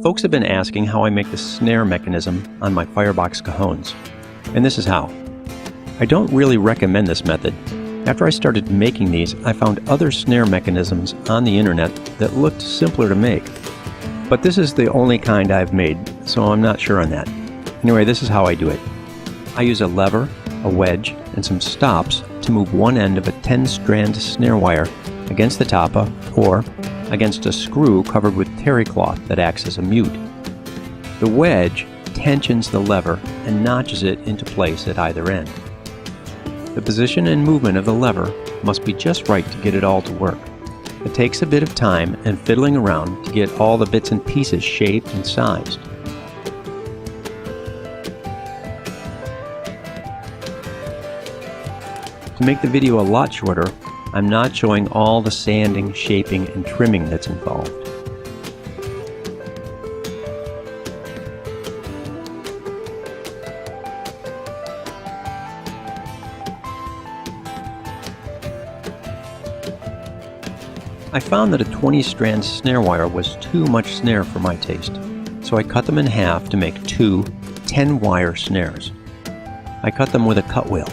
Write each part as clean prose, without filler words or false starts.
Folks have been asking how I make the snare mechanism on my Firebox Cajons, and this is how. I don't really recommend this method. After I started making these, I found other snare mechanisms on the internet that looked simpler to make. But this is the only kind I've made, so I'm not sure on that. Anyway, this is how I do it. I use a lever, a wedge, and some stops to move one end of a 10-strand snare wire against the tapa or against a screw covered with terry cloth that acts as a mute. The wedge tensions the lever and notches it into place at either end. The position and movement of the lever must be just right to get it all to work. It takes a bit of time and fiddling around to get all the bits and pieces shaped and sized. To make the video a lot shorter, I'm not showing all the sanding, shaping, and trimming that's involved. I found that a 20-strand snare wire was too much snare for my taste, so I cut them in half to make two 10-wire snares. I cut them with a cut wheel.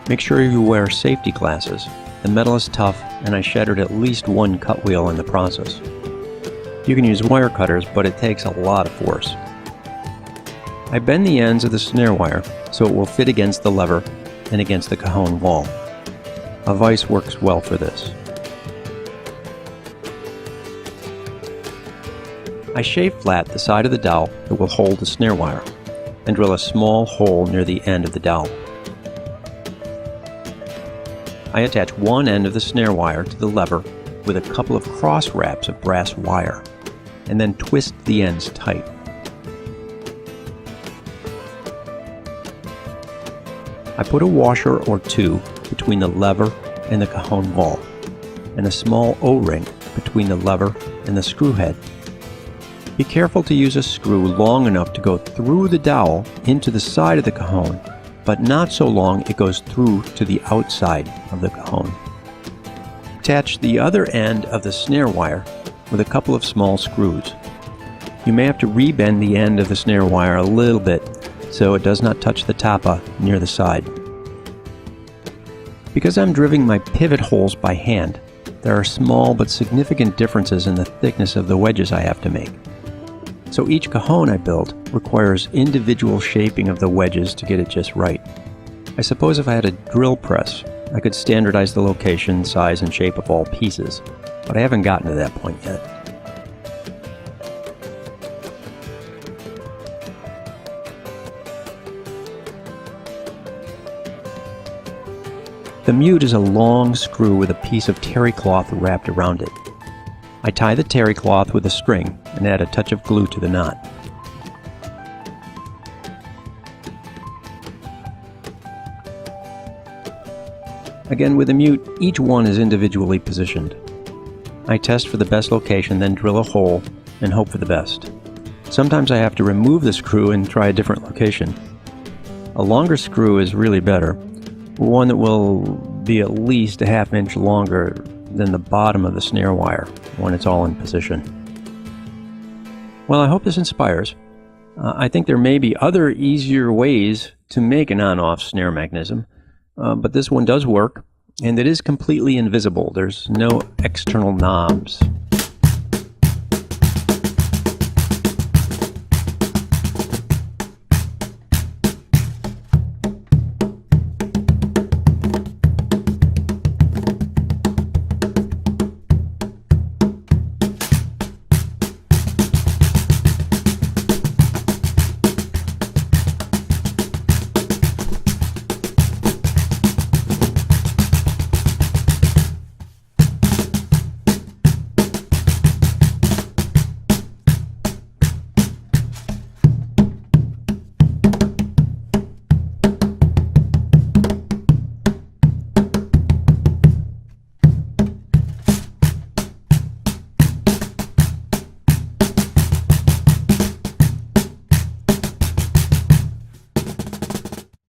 Make sure you wear safety glasses. The metal is tough, and I shattered at least one cut wheel in the process. You can use wire cutters, but it takes a lot of force. I bend the ends of the snare wire so it will fit against the lever and against the cajon wall. A vise works well for this. I shave flat the side of the dowel that will hold the snare wire and drill a small hole near the end of the dowel. I attach one end of the snare wire to the lever with a couple of cross wraps of brass wire and then twist the ends tight. I put a washer or two between the lever and the cajon wall and a small O-ring between the lever and the screw head. Be careful to use a screw long enough to go through the dowel into the side of the cajon, but not so long it goes through to the outside of the cajon. Attach the other end of the snare wire with a couple of small screws. You may have to rebend the end of the snare wire a little bit so it does not touch the tapa near the side. Because I'm driving my pivot holes by hand, there are small but significant differences in the thickness of the wedges I have to make. So each cajon I build requires individual shaping of the wedges to get it just right. I suppose if I had a drill press, I could standardize the location, size, and shape of all pieces, but I haven't gotten to that point yet. The mute is a long screw with a piece of terry cloth wrapped around it. I tie the terry cloth with a string and add a touch of glue to the knot. Again, with the mute, each one is individually positioned. I test for the best location, then drill a hole and hope for the best. Sometimes I have to remove the screw and try a different location. A longer screw is really better, one that will be at least a ½ inch longer than the bottom of the snare wire when it's all in position. Well, I hope this inspires. I think there may be other easier ways to make an on-off snare mechanism, but this one does work, and it is completely invisible. There's no external knobs.